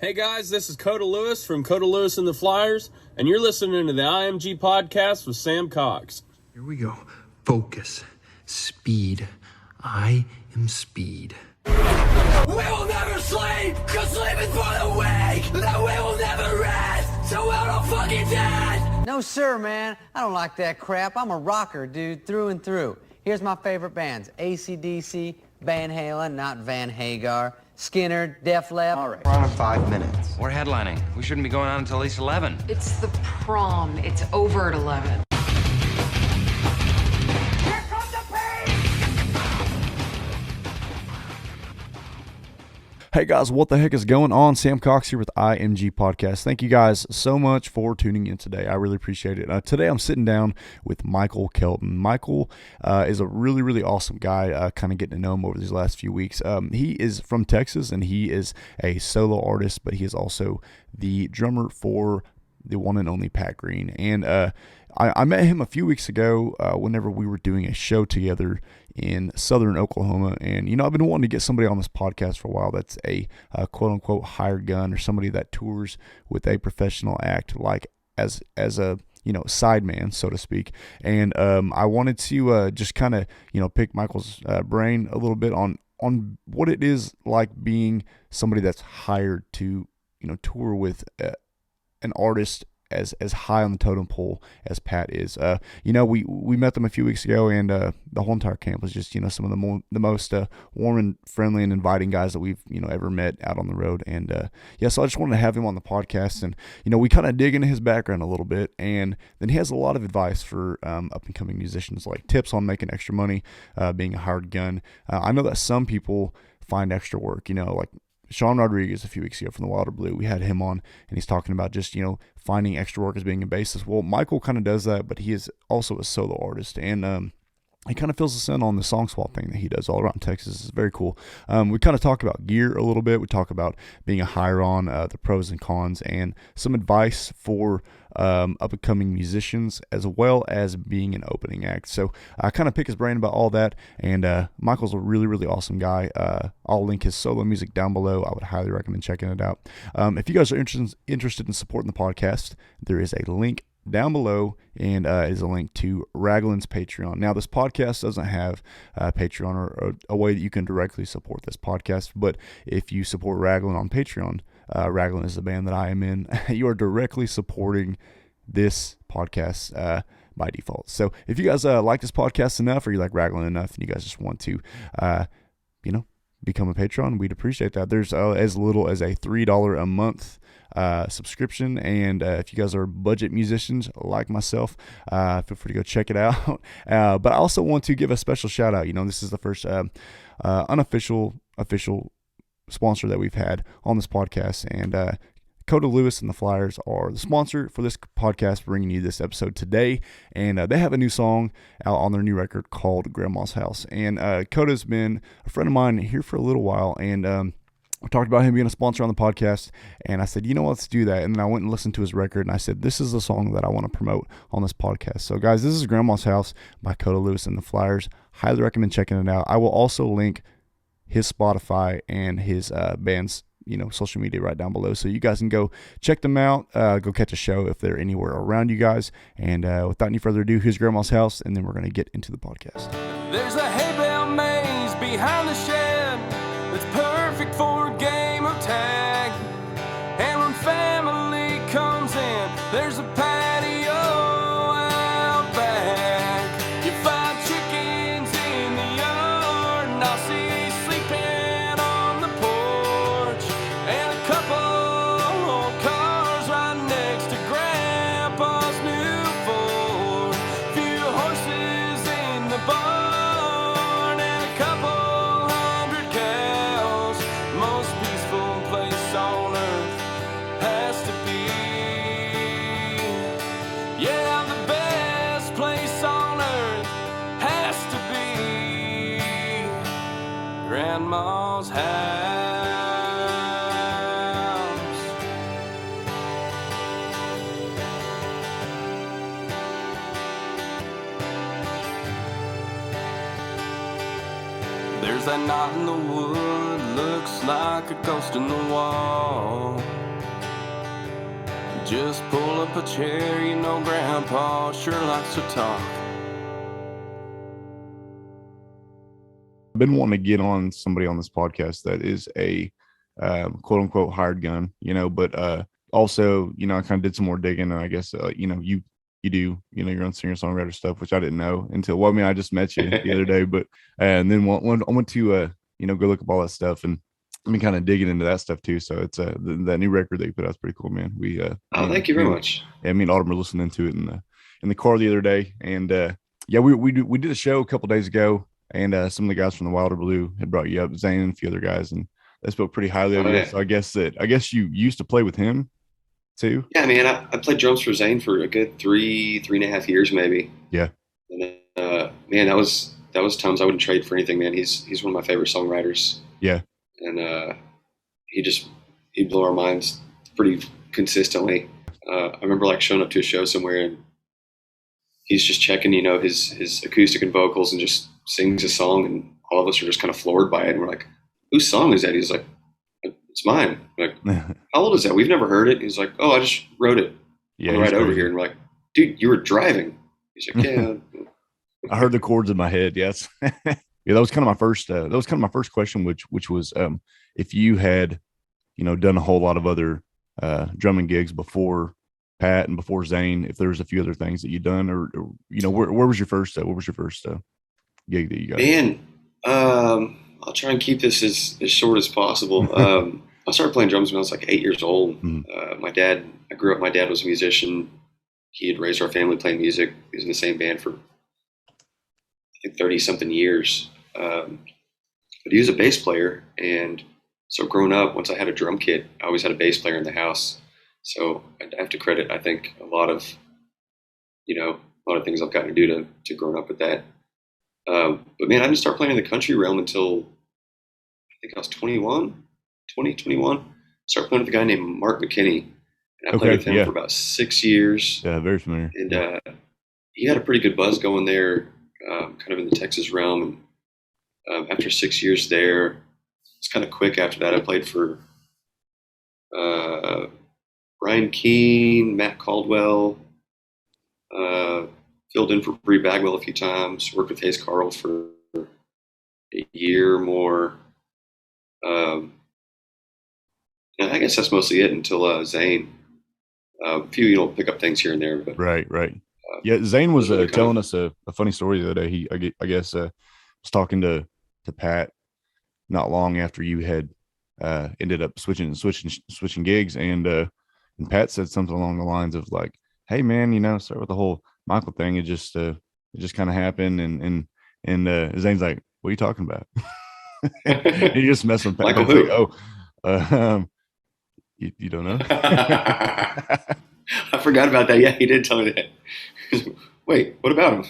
Hey guys, this is Coda Lewis from Coda Lewis and the Flyers, and you're listening to the IMG podcast with Sam Cox. Here we go. Focus. Speed. I am speed. We will never sleep, cause sleep is for the weak. That we will never rest, so we're all fucking dead. No sir, man. I don't like that crap. I'm a rocker, dude, through and through. Here's my favorite bands. AC/DC, Van Halen, not Van Hagar, Skinner, Def Leppard. All right. We're on in 5 minutes. We're headlining. We shouldn't be going on until at least 11. It's the prom. It's over at 11. Hey guys, what the heck is going on? Sam Cox here with IMG Podcast. Thank you guys so much for tuning in today. I really appreciate it. Today I'm sitting down with Michael Kelton. Michael is a really, really awesome guy, kind of getting to know him over these last few weeks. He is from Texas and he is a solo artist, but he is also the drummer for the one and only Pat Green. And I met him a few weeks ago whenever we were doing a show together in southern Oklahoma. And, you know, I've been wanting to get somebody on this podcast for a while that's a quote-unquote hired gun, or somebody that tours with a professional act, like as a, you know, sideman, so to speak. And I wanted to just kind of, you know, pick Michael's brain a little bit on what it is like being somebody that's hired to, you know, tour with an artist as high on the totem pole as Pat is. You know, we met them a few weeks ago, and the whole entire camp was just, you know, some of the most warm and friendly and inviting guys that we've, you know, ever met out on the road. And yeah, so I just wanted to have him on the podcast, and, you know, we kind of dig into his background a little bit, and then he has a lot of advice for up and coming musicians, like tips on making extra money, being a hired gun. I know that some people find extra work, you know, like Sean Rodriguez a few weeks ago from the Wilder Blue. We had him on, and he's talking about just, you know, finding extra work as being a bassist. Well, Michael kind of does that, but he is also a solo artist, and he kind of fills us in on the song swap thing that he does all around Texas. It's very cool. We kind of talk about gear a little bit. We talk about being a hire-on, the pros and cons, and some advice for up-and-coming musicians, as well as being an opening act. So I kind of pick his brain about all that, and Michael's a really, really awesome guy. I'll link his solo music down below. I would highly recommend checking it out. If you guys are interested in supporting the podcast, there is a link down below, and it is a link to Raglan's Patreon. Now, this podcast doesn't have Patreon or a way that you can directly support this podcast, but if you support Raglan on Patreon, Raglan is the band that I am in, you are directly supporting this podcast by default. So if you guys like this podcast enough, or you like Raglan enough, and you guys just want to, you know, become a patron, we'd appreciate that. There's as little as a $3 a month subscription, and if you guys are budget musicians like myself, feel free to go check it out. But I also want to give a special shout out. You know, this is the first official sponsor that we've had on this podcast, and Coda Lewis and the Flyers are the sponsor for this podcast, bringing you this episode today. And they have a new song out on their new record called Grandma's House. And Coda's been a friend of mine here for a little while, and we talked about him being a sponsor on the podcast, and I said, you know what, let's do that. And then I went and listened to his record, and I said, this is the song that I want to promote on this podcast. So guys, this is Grandma's House by Coda Lewis and the Flyers. Highly recommend checking it out. I will also link his Spotify and his band's, you know, social media right down below, so you guys can go check them out, go catch a show if they're anywhere around you guys. And without any further ado, here's Grandma's House, and then we're going to get into the podcast. There's a hay bale maze behind the shed that's perfect for a game of tag. And when family comes in, there's a patio out back. You find chickens in the yard, and I'll see sleeping on the porch. And a couple old cars right next to Grandpa's new Ford. Few horses in the barn, and a couple hundred cows. Most peaceful place on earth has to be. Yeah, the best place on earth has to be Grandma's house. There's that knot in the wood, looks like a ghost in the wall. Just pull up a chair, you know Grandpa sure likes to talk. I've been wanting to get on somebody on this podcast that is a quote unquote hired gun, but also, I kind of did some more digging, and I guess, you do, your own singer-songwriter stuff, which I didn't know until, well, I mean, I just met you the other day, but, and then when I went to, go look up all that stuff, and I've been kind of digging into that stuff too. So it's, that new record that you put out is pretty cool, man. Thank you very much. Yeah, me and Autumn were listening to it in the car the other day, and yeah, we did a show a couple days ago, and some of the guys from the Wilder Blue had brought you up, Zane and a few other guys, and they spoke pretty highly of you. Yeah. So I guess you used to play with him too. Yeah, man, I played drums for Zane for a good 3.5 years, maybe. Yeah. And man, that was times I wouldn't trade for anything, man. He's one of my favorite songwriters. Yeah. And he'd blow our minds pretty consistently. I remember like showing up to a show somewhere, and he's just checking, his acoustic and vocals, and just sings a song, and all of us are just kind of floored by it, and we're like, whose song is that? He's like, it's mine. I'm like, how old is that? We've never heard it. He's like, oh, I just wrote it right over here. And we're like, dude, you were driving. He's like, yeah. I heard the chords in my head. Yes. Yeah, that was kind of my first question, which was if you had, done a whole lot of other drumming gigs before Pat and before Zane, if there was a few other things that you'd done, or where was your first gig that you got? Man, I'll try and keep this as short as possible. I started playing drums when I was like 8 years old. Mm-hmm. My dad was a musician. He had raised our family playing music. He was in the same band for, I think, 30 something years. But he was a bass player. And so growing up, once I had a drum kit, I always had a bass player in the house. So I have to credit, I think, a lot of things I've gotten to do to growing up with that. But man, I didn't start playing in the country realm until I think I was 21. Started playing with a guy named Mark McKinney. And I played with him for about 6 years. Yeah, very familiar. And he had a pretty good buzz going there, kind of in the Texas realm. And after 6 years there, it's kind of quick after that. I played for Brian Keane, Matt Caldwell, filled in for Bree Bagwell a few times, worked with Hayes Carl for a year or more. And I guess that's mostly it until Zane. A few, pickup things here and there. But, right. Yeah, Zane was telling us a funny story the other day. I guess was talking to Pat not long after you had ended up switching gigs, and Pat said something along the lines of like, "Hey man, start with the whole Michael thing. It just kind of happened," and Zane's like, "What are you talking about?" He just messing with Pat. Michael who? Like, you don't know? I forgot about that. Yeah, he did tell me that. Wait, what about him?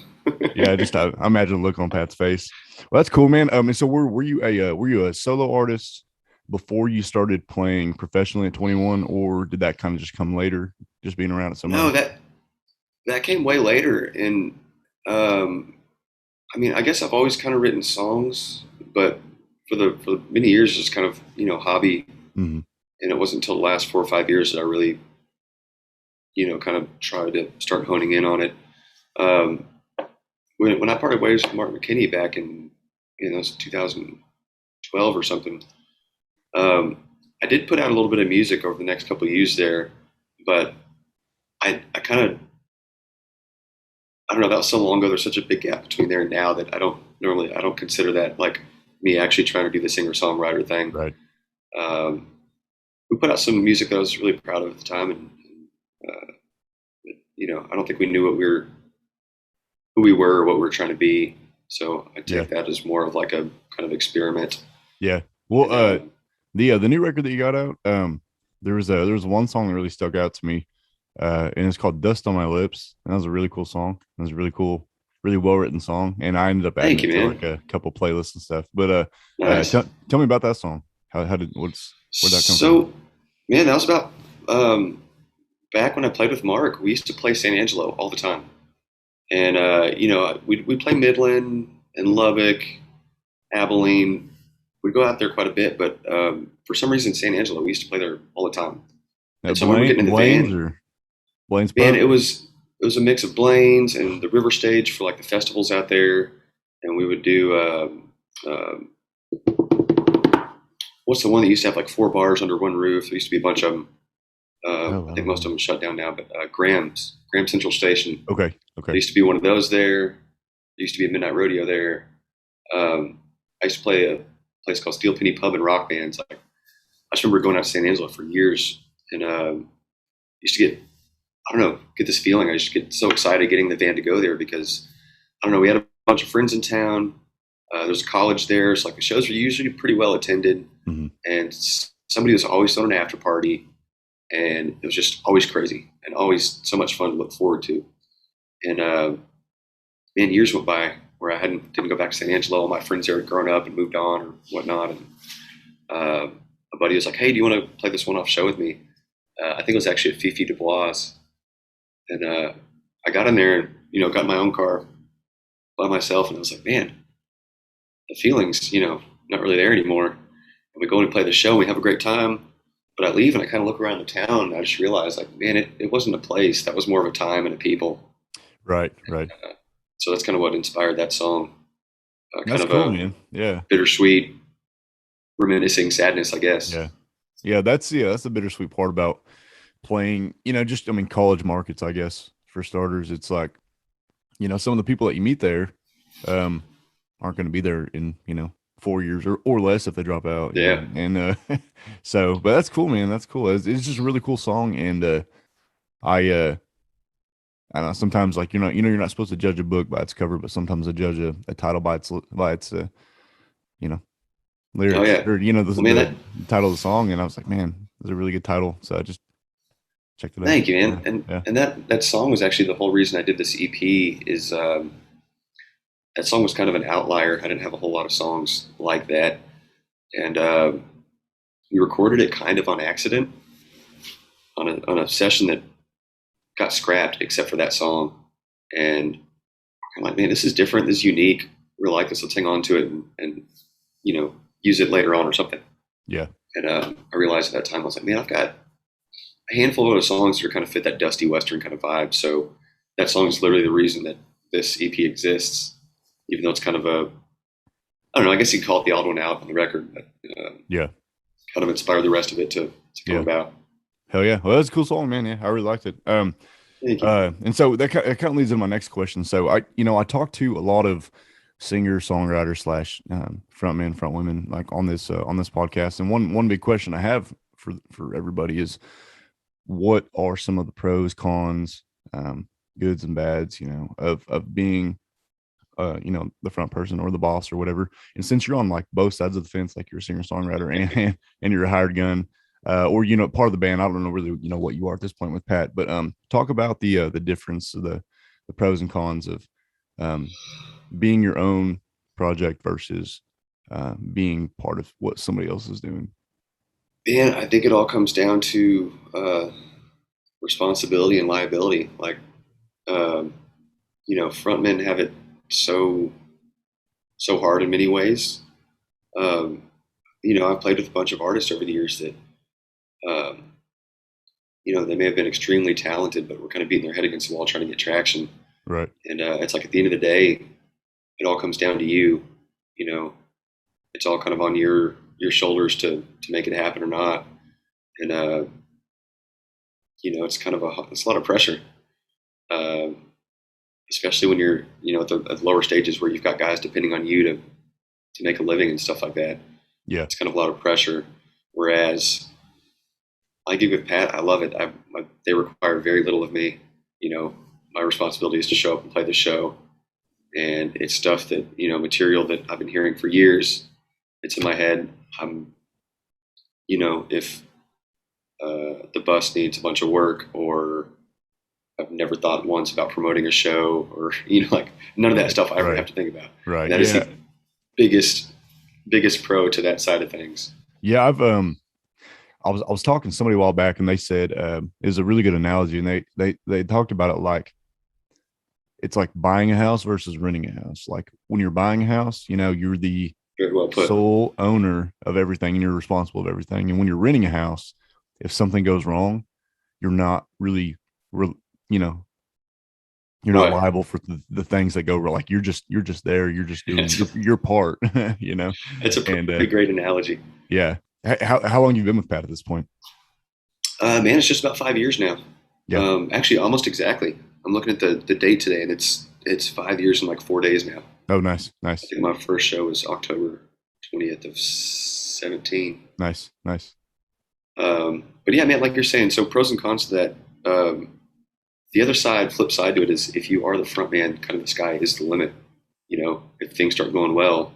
Yeah, I imagine the look on Pat's face. Well, that's cool, man. And so were you a solo artist before you started playing professionally at 21, or did that kind of just come later, just being around at some? No, that came way later. And I mean, I guess I've always kind of written songs, but for many years, just kind of hobby. Mm-hmm. And it wasn't until the last 4 or 5 years that I really, kind of tried to start honing in on it. When I parted ways with Mark McKinney back in, it was 2012 or something, I did put out a little bit of music over the next couple of years there, but I kind of, I don't know, that was so long ago. There's such a big gap between there and now that I don't consider that like me actually trying to do the singer-songwriter thing. Right. We put out some music that I was really proud of at the time, and I don't think we knew who we were or what we were trying to be. So I take that as more of like a kind of experiment. Yeah. Well, the new record that you got out, there was one song that really stuck out to me, and it's called "Dust on My Lips." And that was a really cool song. It was a really cool, really well written song, and I ended up adding it to like a couple playlists and stuff. But nice. Tell me about that song. Where'd that come from? So, man, that was about back when I played with Mark. We used to play San Angelo all the time, and we'd play Midland and Lubbock, Abilene. We'd go out there quite a bit, but for some reason, San Angelo, we used to play there all the time. Now, so we were getting in the van. Blaine's Man, Pub? it was a mix of Blaine's and the River Stage for like the festivals out there, and we would do what's the one that used to have like 4 bars under one roof? There used to be a bunch of them. I think most of them shut down now, but Graham Central Station. Okay. There used to be one of those there. There used to be a midnight rodeo there. I used to play a place called Steel Penny Pub and Rock Bands. Like, I just remember going out to San Angelo for years, and used to get this feeling. I just get so excited getting the van to go there because I don't know. We had a bunch of friends in town. There's a college there, so like the shows were usually pretty well attended, and somebody was always throwing an after party, and it was just always crazy and always so much fun to look forward to. And man, years went by where I didn't go back to San Angelo. All my friends there had grown up and moved on or whatnot, and a buddy was like, "Hey, do you want to play this one-off show with me?" I think it was actually at Fifi Dubois, and I got in there and got my own car by myself, and I was like, man, the feeling's not really there anymore. And we go in and play the show, and we have a great time. But I leave and I kind of look around the town, and I just realized, like, man, it wasn't a place. That was more of a time and a people. Right. So that's kind of what inspired that song. That's kind of cool, a man. Yeah. bittersweet, reminiscing sadness, I guess. Yeah. That's the bittersweet part about playing, college markets, I guess, for starters. It's like, some of the people that you meet there aren't going to be there in, 4 years or less if they drop out. Yeah. And but that's cool, man. That's cool. It's just a really cool song. And I don't know, sometimes like you're not supposed to judge a book by its cover, but sometimes I judge a title by its lyrics Oh, yeah. or the Well, man, title of the song. And I was like, man, it's a really good title. So I just checked it out. thank you, man. Yeah. And that song was actually the whole reason I did this EP. Is that song was kind of an outlier. I didn't have a whole lot of songs like that, and we recorded it kind of on accident on a session that got scrapped, except for that song. And I'm like, man, this is different. This is unique. We like this. Let's hang on to it and use it later on or something. Yeah. And I realized at that time, I was like, man, I've got a handful of other songs that kind of fit that dusty Western kind of vibe. So that song is literally the reason that this EP exists, even though it's kind of I don't know, I guess you could call it the odd one out on the record, but Yeah. kind of inspired the rest of it to come about. Hell yeah. Well, that's a cool song, man. Yeah. I really liked it. Thank you. And so that kind of leads into my next question. So I talked to a lot of singer-songwriter / frontmen, frontwomen, like on this podcast. And one big question I have for everybody is, what are some of the pros, cons, goods and bads, of being, the front person or the boss or whatever. And since you're on like both sides of the fence, like you're a singer-songwriter and you're a hired gun, or part of the band. I don't know really what you are at this point with Pat, but talk about the difference of the pros and cons of being your own project versus being part of what somebody else is doing. Man, I think it all comes down to responsibility and liability. Like, frontmen have it so hard in many ways. I've played with a bunch of artists over the years that, they may have been extremely talented, but were kind of beating their head against the wall trying to get traction. Right. And it's like at the end of the day, it all comes down to you. It's all kind of on your shoulders to make it happen or not. And it's kind of it's a lot of pressure, especially when you're at the lower stages where you've got guys depending on you to make a living and stuff like that. Yeah, it's kind of a lot of pressure. Whereas I gig with Pat, I love it. They require very little of me. My responsibility is to show up and play the show, and it's stuff that material that I've been hearing for years. It's in my head. If the bus needs a bunch of work, or I've never thought once about promoting a show, or like none of that stuff I ever have to think about. Right. That is the biggest pro to that side of things. Yeah, I was talking to somebody a while back, and they said it was a really good analogy, and they talked about it like it's like buying a house versus renting a house. Like when you're buying a house, you're the Very well put. sole owner of everything, and you're responsible of everything. And when you're renting a house, if something goes wrong, you're not really you know, you're not liable for the things that go wrong. Like you're just there. You're just doing your part, you know? It's a pretty great analogy. Yeah. How long you been with Pat at this point? Man, it's just about 5 years now. Yeah. Actually almost exactly. I'm looking at the date today, and it's 5 years and like 4 days now. Oh, nice. I think my first show was October 20th of 17. Nice. But yeah, man, like you're saying, so pros and cons to that. The other side, flip side to it is if you are the front man, kind of the sky is the limit. You know, if things start going well,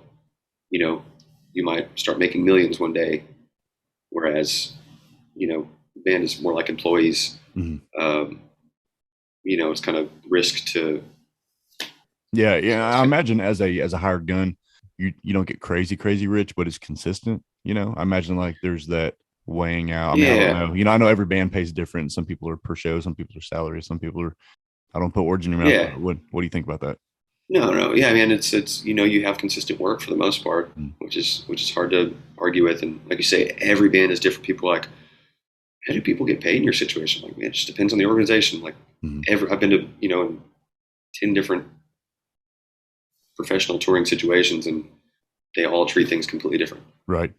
you know, you might start making millions one day. Whereas, you know, the band is more like employees. Mm-hmm. You know, it's kind of risk to. Yeah. I imagine as a hired gun, you don't get crazy rich, but it's consistent. You know, I imagine like there's that weighing out. I mean, I don't know. You know, I know every band pays different. Some people are per show, some people are salary, some people are. I don't put words in your mouth. Yeah. What do you think about that? No. Yeah, I mean, it's you know, you have consistent work for the most part, which is hard to argue with. And like you say, every band is different. People are like, how do people get paid in your situation? Like, man, it just depends on the organization. Like, I've been to, you know, 10 different professional touring situations, and they all treat things completely different. Right.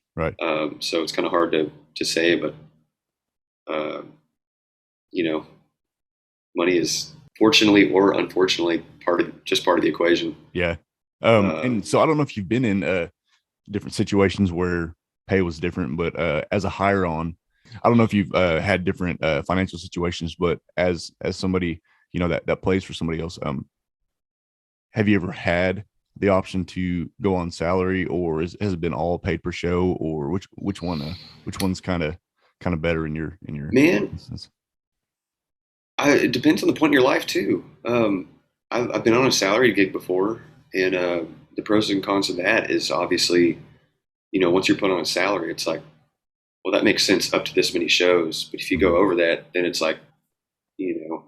So it's kind of hard to say, but you know, money is fortunately or unfortunately part of the equation. Yeah. And so I don't know if you've been in different situations where pay was different, but as a hire on, I don't know if you've had different financial situations, but as somebody, you know, that plays for somebody else, have you ever had the option to go on salary, or has it been all paid per show, or which one's kind of better in your man instance? It depends on the point in your life too. I've been on a salary gig before, and the pros and cons of that is obviously, you know, once you're put on a salary, it's like, well, that makes sense up to this many shows, but if you go over that, then it's like, you know,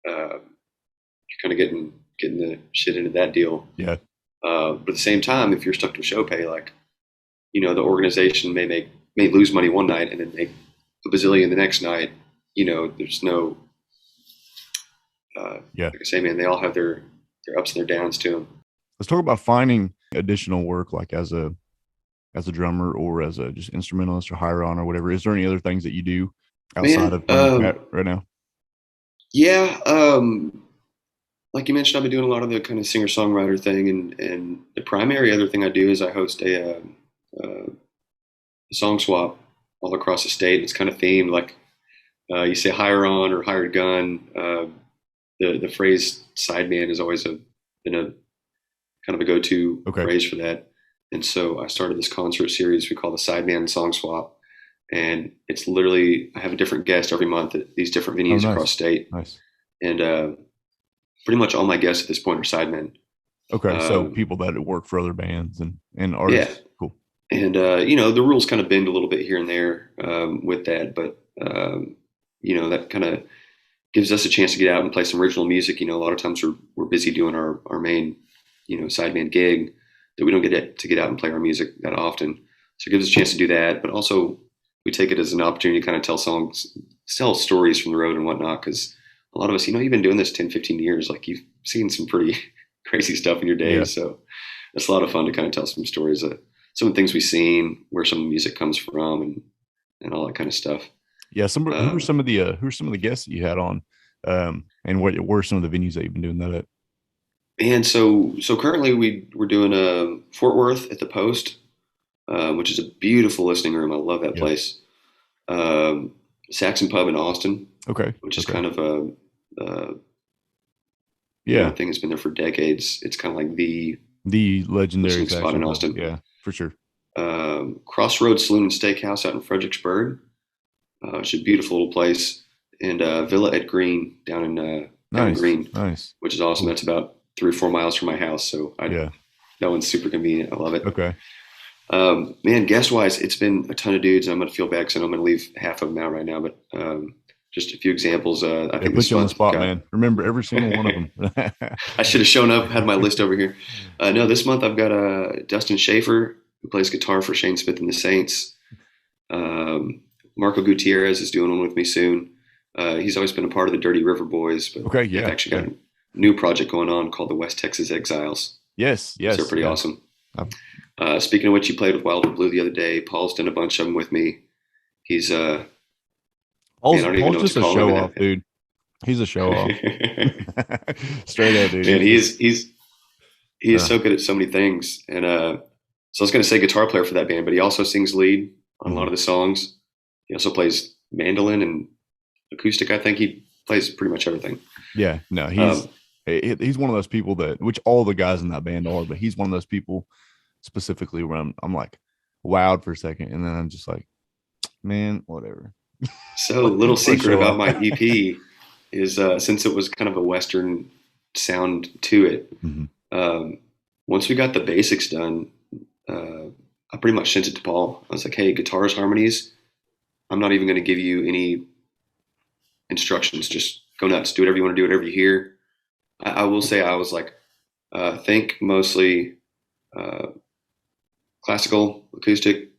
you're kind of getting the shit into that deal. Yeah. But at the same time, if you're stuck to show pay, like, you know, the organization may lose money one night and then make a bazillion the next night. You know, there's no, like I say, man, they all have their ups and their downs to them. Let's talk about finding additional work, like as a drummer or as a just instrumentalist or hire on or whatever. Is there any other things that you do outside of that right now? Yeah. Like you mentioned, I've been doing a lot of the kind of singer-songwriter thing, and the primary other thing I do is I host a song swap all across the state. It's kind of themed, like you say hire on or hired gun. The phrase sideman has always been a kind of a go-to phrase for that. And so I started this concert series we call the Sideman Song Swap, and it's literally I have a different guest every month at these different venues across state. Nice. And pretty much all my guests at this point are sidemen. Okay, so people that work for other bands and artists. Yeah. Cool. And you know, the rules kind of bend a little bit here and there with that, but you know, that kind of gives us a chance to get out and play some original music. You know, a lot of times we're busy doing our main, you know, sideman gig that we don't get to get out and play our music that often. So it gives us a chance to do that, but also we take it as an opportunity to kind of tell stories from the road and whatnot, because a lot of us, you know, you've been doing this 10, 15 years, like you've seen some pretty crazy stuff in your days. Yeah. So it's a lot of fun to kind of tell some stories, some of the things we've seen, where some of the music comes from, and all that kind of stuff. Yeah. Who are some of the guests that you had on, and what were some of the venues that you've been doing that at? And so currently we're doing Fort Worth at the Post, which is a beautiful listening room. I love that place. Saxon Pub in Austin. Okay. Which is kind of a thing that's been there for decades. It's kind of like the legendary spot in Austin. Yeah, for sure. Crossroads Saloon and Steakhouse out in Fredericksburg. It's a beautiful little place. And Villa at Green down in Green. Nice. Which is awesome. Cool. That's about 3 or 4 miles from my house. So that one's super convenient. I love it. Okay. Man, guest wise, it's been a ton of dudes. I'm going to feel bad because I'm going to leave half of them out right now, but just a few examples. I think put you on the spot, man. Remember every single one of them. I should have shown up, had my list over here. No, this month I've got Dustin Schaefer, who plays guitar for Shane Smith and the Saints. Marco Gutierrez is doing one with me soon. He's always been a part of the Dirty River Boys, but Okay, yeah, they've actually got a new project going on called the West Texas Exiles. Yes, So they're pretty awesome. Speaking of which, you played with Wilder Blue the other day. Paul's done a bunch of them with me. He's Paul's, man, I don't even know what just to a call show him. off, dude. He's a show off. Straight up, dude. Man, he is so good at so many things. And so I was going to say guitar player for that band, but he also sings lead on a lot of the songs. He also plays mandolin and acoustic. I think he plays pretty much everything. Yeah, no, he's one of those people which all the guys in that band are, but he's one of those people specifically where I'm like wowed for a second, and then I'm just like, man, whatever. So little secret about my EP is since it was kind of a Western sound to it, once we got the basics done, I pretty much sent it to Paul. I was like, hey, guitars, harmonies, I'm not even going to give you any instructions. Just go nuts. Do whatever you want to do, whatever you hear. I will say I was like, think mostly classical, acoustic,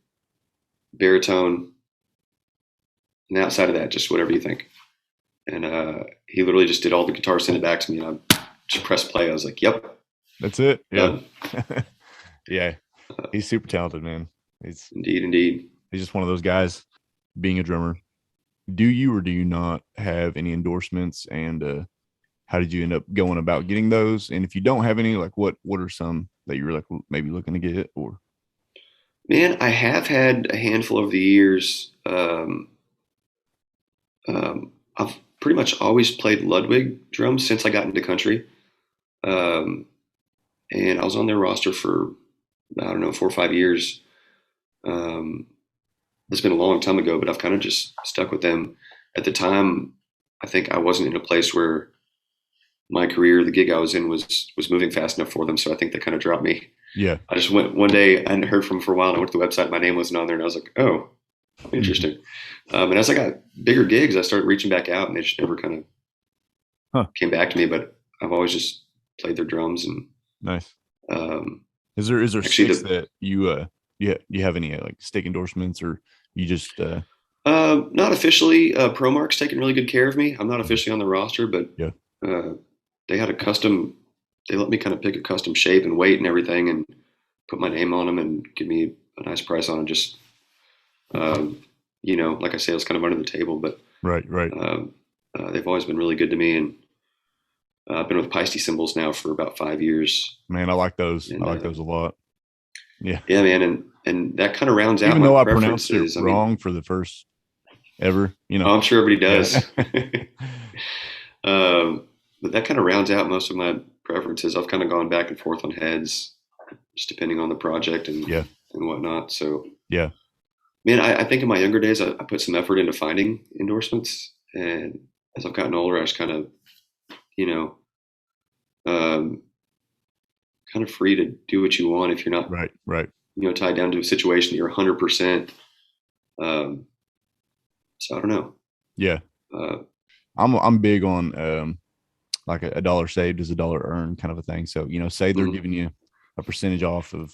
baritone, and outside of that, just whatever you think. And he literally just did all the guitars, sent it back to me, and I just pressed play. I was like, yep. That's it. Yeah. Yeah. He's super talented, man. Indeed. He's just one of those guys. Being a drummer, do you or do you not have any endorsements? And how did you end up going about getting those? And if you don't have any, like what are some that you're like maybe looking to get? Or man, I have had a handful over the years. I've pretty much always played Ludwig drums since I got into country. And I was on their roster for, I don't know, 4 or 5 years. It's been a long time ago, but I've kind of just stuck with them. At the time, I think I wasn't in a place where my career, the gig I was in was moving fast enough for them. So I think they kind of dropped me. Yeah. I just went one day, I hadn't heard from them for a while, and I went to the website, my name wasn't on there, and I was like, oh, interesting. And as I got bigger gigs, I started reaching back out, and they just never kind of came back to me, but I've always just played their drums. And nice. Is there sticks that you have any like stick endorsements, or you just not officially? ProMark's taking really good care of me. I'm not officially on the roster, but they had they let me kind of pick a custom shape and weight and everything, and put my name on them and give me a nice price on it. Just like I say, it's kind of under the table, but right. They've always been really good to me, and I've been with Peisty Cymbals now for about 5 years. Man, I like those. I like those a lot. Yeah, man, and that kind of rounds out. Even my though I preferences. pronounced it wrong for the first ever, I'm sure everybody does. But that kind of rounds out most of my preferences. I've kind of gone back and forth on heads, just depending on the project and whatnot. So yeah, man, I think in my younger days, I put some effort into finding endorsements, and as I've gotten older, I was kind of, kind of free to do what you want if you're not right. Tied down to a situation that you're 100%. So I don't know. Yeah, I'm big on like a dollar saved is a dollar earned kind of a thing. So say they're giving you a percentage off of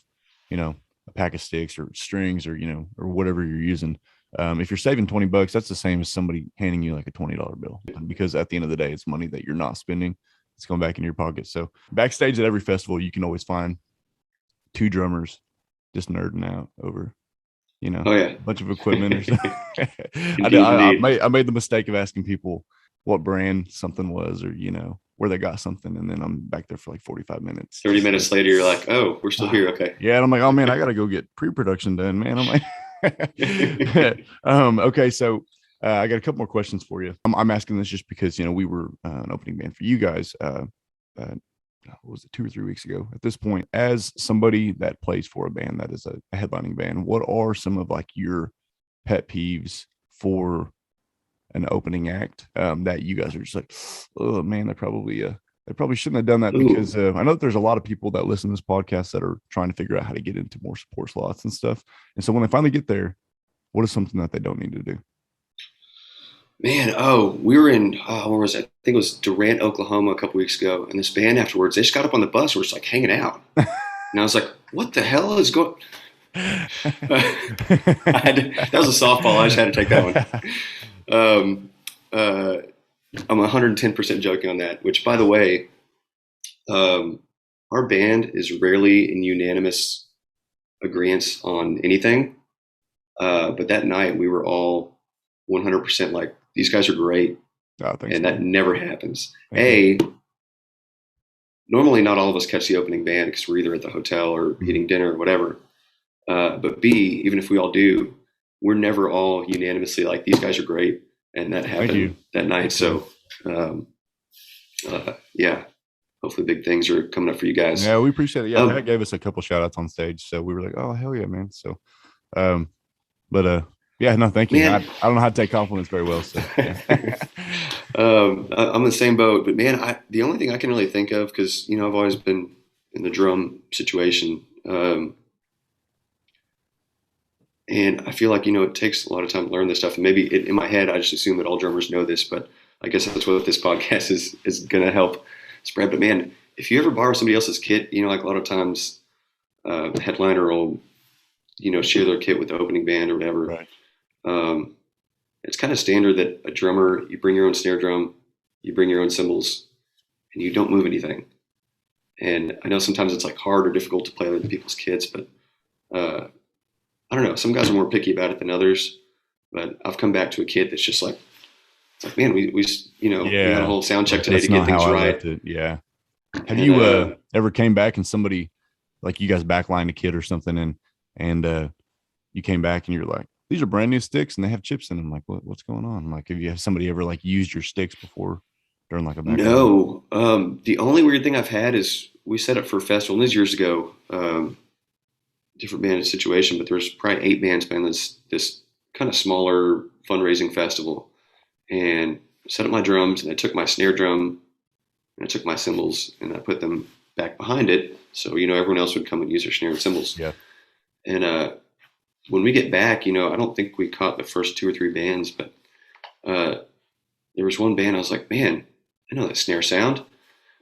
a pack of sticks or strings or or whatever you're using. If you're saving $20, that's the same as somebody handing you like a $20 bill, because at the end of the day, it's money that you're not spending. It's going back in your pocket. So backstage at every festival, you can always find 2 drummers just nerding out over, a bunch of equipment or something. I made the mistake of asking people what brand something was, or, where they got something. And then I'm back there for like 45 minutes. 30 minutes later, you're like, oh, we're still here. Okay. Yeah. And I'm like, oh man, I got to go get pre-production done, man. I'm like, okay. So I got a couple more questions for you. I'm asking this just because, we were an opening band for you guys. What was it, 2 or 3 weeks ago at this point? As somebody that plays for a band that is a headlining band, what are some of like your pet peeves for an opening act that you guys are just like, oh man, they probably shouldn't have done that? Because I know that there's a lot of people that listen to this podcast that are trying to figure out how to get into more support slots and stuff. And so when they finally get there, what is something that they don't need to do? Man, we were in, where was it? I think it was Durant, Oklahoma a couple weeks ago. And this band afterwards, they just got up on the bus. We're just like hanging out. And I was like, what the hell is going that was a softball. I just had to take that one. I'm 110% joking on that, which, by the way, our band is rarely in unanimous agreement on anything. But that night we were all 100% like, these guys are great. Oh, thanks, and man. that never happens. Thank Normally not all of us catch the opening band because we're either at the hotel or eating dinner or whatever. But B, even if we all do, we're never all unanimously like, these guys are great. And that happened that night. So, yeah, hopefully big things are coming up for you guys. Yeah, we appreciate it. Yeah, Pat gave us a couple shout outs on stage. So we were like, oh, hell yeah, man. So, yeah, no, thank you. I don't know how to take compliments very well. So, yeah. I'm in the same boat, but man, the only thing I can really think of, because, you know, I've always been in the drum situation. And I feel like, you know, it takes a lot of time to learn this stuff. And maybe in my head, I just assume that all drummers know this, but I guess that's what this podcast is going to help spread. But man, if you ever borrow somebody else's kit, you know, like a lot of times the headliner will, you know, share their kit with the opening band or whatever. Right. It's kind of standard that a drummer, you bring your own snare drum, you bring your own cymbals, and you don't move anything. And I know sometimes it's like hard or difficult to play other people's kits, but I don't know. Some guys are more picky about it than others, but I've come back to a kit that's just like, it's like, man, we you know, we had a whole sound check today to get things right. Yeah. Have you ever came back and somebody, like you guys backlined a kit or something, and you came back and you're like, these are brand new sticks and they have chips in them. Like, what's going on? Like, have you had somebody ever like used your sticks before during like a backline? No. The only weird thing I've had is we set up for a festival, and this years ago, different band situation, but there was probably 8 bands playing this kind of smaller fundraising festival, and set up my drums, and I took my snare drum and I took my cymbals and I put them back behind it. So, you know, everyone else would come and use their snare and cymbals. Yeah. And, when we get back, you know, I don't think we caught the first 2 or 3 bands, but, there was one band I was like, man, I know that snare sound.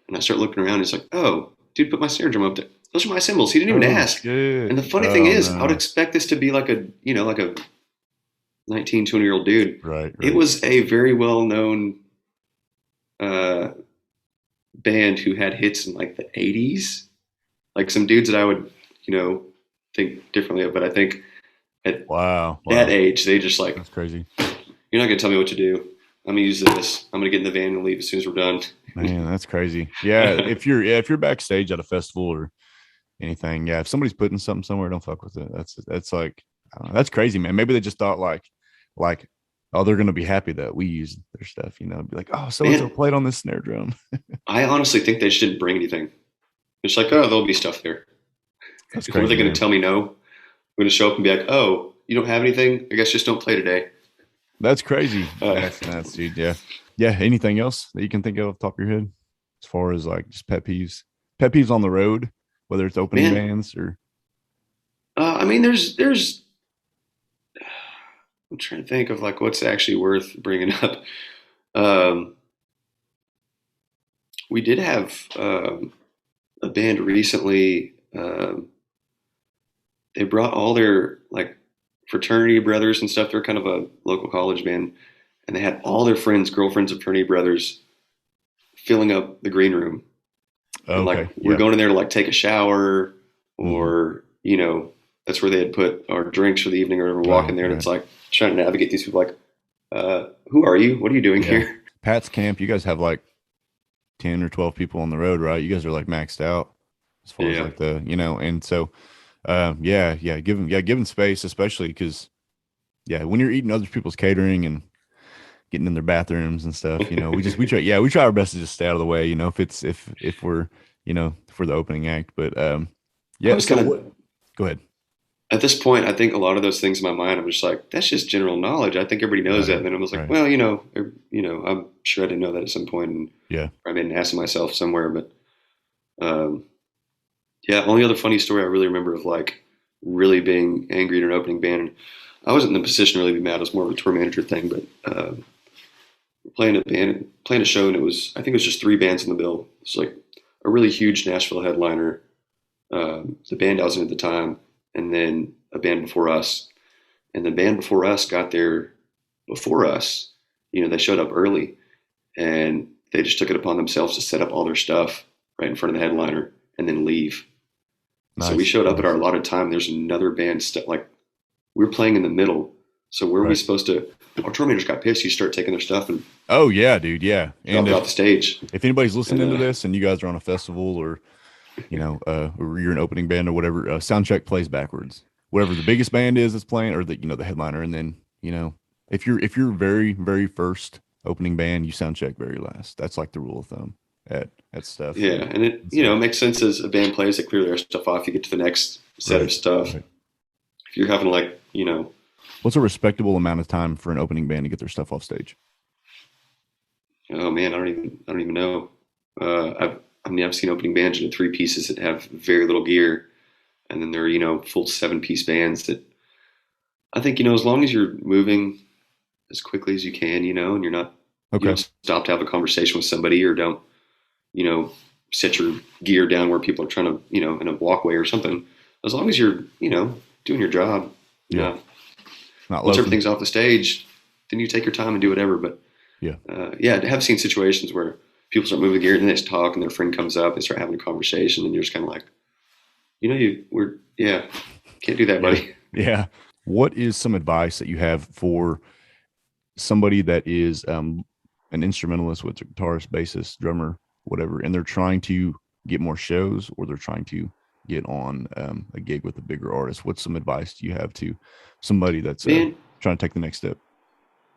And I start looking around, and it's like, oh, dude, put my snare drum up there. Those are my cymbals. He didn't even ask. Good. And the funny thing is, I would expect this to be like a, you know, like a 19, 20-year-old dude. Right. It was a very well-known band who had hits in like the 80s. Like some dudes that I would, you know, think differently of. But I think at that age, they just like, that's crazy. You're not going to tell me what to do. I'm going to use this. I'm going to get in the van and leave as soon as we're done. Man, that's crazy. Yeah. if you're backstage at a festival or anything, yeah, if somebody's putting something somewhere, don't fuck with it. That's like, I don't know, that's crazy, man. Maybe they just thought like, oh, they're gonna be happy that we use their stuff, you know, be like, oh, so and so played on this snare drum. I honestly think they just didn't bring anything. It's like, oh, there'll be stuff there. That's crazy. Are they going to tell me no? I'm going to show up and be like, oh, you don't have anything? I guess just don't play today. That's crazy. That's dude. Yeah. Yeah. Anything else that you can think of off the top of your head as far as like just pet peeves on the road, whether it's opening bands or? I mean, there's, I'm trying to think of like what's actually worth bringing up. We did have a band recently. They brought all their like fraternity brothers and stuff. They're kind of a local college band, and they had all their friends, girlfriends of fraternity brothers, filling up the green room. Okay. Like we're going in there to like take a shower, or you know, that's where they had put our drinks for the evening, or we're walking there, and it's like trying to navigate these people. Like, who are you? What are you doing here? Pat's Camp. You guys have like 10 or 12 people on the road, right? You guys are like maxed out as far as like the, you know, and so, given space, especially because, when you're eating other people's catering and getting in their bathrooms and stuff, you know, we try our best to just stay out of the way, you know, if we're, you know, for the opening act, but, go ahead. At this point, I think a lot of those things in my mind, I'm just like, that's just general knowledge. I think everybody knows that. And then I was like, well, you know, I'm sure I didn't know that at some point. And I made an ass of myself somewhere. But only other funny story I really remember of like really being angry at an opening band. And I wasn't in the position to really be mad. It was more of a tour manager thing. But playing a show, and I think it was just 3 bands in the bill. It was like a really huge Nashville headliner. The band I was in at the time, and then a band before us. And the band before us got there before us, they showed up early and they just took it upon themselves to set up all their stuff right in front of the headliner and then leave. Nice. So we showed up at our allotted time. There's another band like we're playing in the middle. So where are we supposed to? Our tour managers got pissed. You start taking their stuff and oh yeah, dude, yeah. And off the stage. If anybody's listening to this and you guys are on a festival or or you're an opening band or whatever, sound check plays backwards. Whatever the biggest band is that's playing, or the headliner, and then if you're very very first opening band, you sound check very last. That's like the rule of thumb at stuff. Yeah, and it makes sense as a band plays to clear their stuff off. You get to the next set of stuff. Right. If you're having what's a respectable amount of time for an opening band to get their stuff off stage? Oh man, I don't even know. I've seen opening bands in 3 pieces that have very little gear, and then there are full 7-piece bands that I think as long as you're moving as quickly as you can, and you're not you don't stop to have a conversation with somebody or don't set your gear down where people are trying to in a walkway or something. As long as you're doing your job, once everything's off the stage, then you take your time and do whatever. But I have seen situations where people start moving gear and then they just talk and their friend comes up and start having a conversation and you're just kind of like, can't do that, buddy. Yeah. What is some advice that you have for somebody that is an instrumentalist, with a guitarist, bassist, drummer, whatever, and they're trying to get more shows or they're trying to get on a gig with a bigger artist? What's some advice do you have to somebody that's trying to take the next step?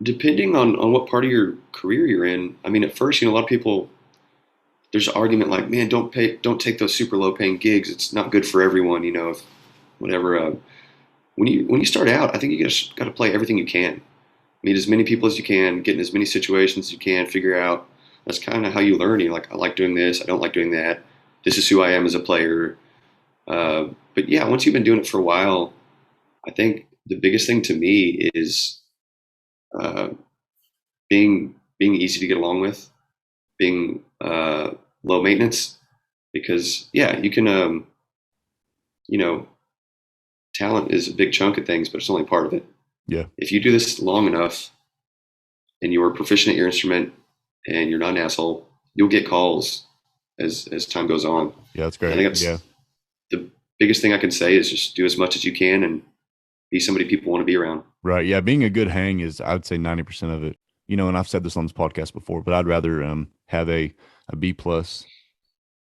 Depending on what part of your career you're in. I mean, at first, a lot of people, there's an argument like, man, don't take those super low paying gigs. It's not good for everyone, if whatever. When you start out, I think you just got to play everything you can. Meet as many people as you can, get in as many situations as you can, figure out. That's kind of how you learn. You're like, I like doing this. I don't like doing that. This is who I am as a player. But yeah, once you've been doing it for a while, I think the biggest thing to me is being easy to get along with, being low maintenance, because you can, talent is a big chunk of things, but it's only part of it. Yeah. If you do this long enough and you are proficient at your instrument and you're not an asshole, you'll get calls as time goes on. Yeah, that's great. I think that's the biggest thing I can say is just do as much as you can and be somebody people want to be around. Right. Yeah. Being a good hang is, I would say, 90% of it. And I've said this on this podcast before, but I'd rather have a B+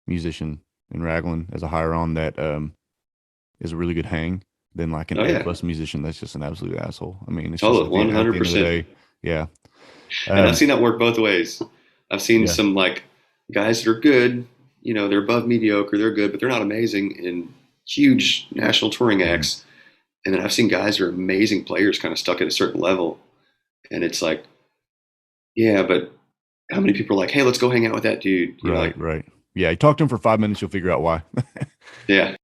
musician in Raglan as a hire on that is a really good hang than like an A+ musician that's just an absolute asshole. I mean, it's just 100%. Yeah. And I've seen that work both ways. I've seen some like guys that are good, they're above mediocre, they're good, but they're not amazing in huge national touring acts. And then I've seen guys that are amazing players kind of stuck at a certain level. And it's like, yeah, but how many people are like, hey, let's go hang out with that dude? Right. Yeah. You talk to him for 5 minutes, you'll figure out why. Yeah.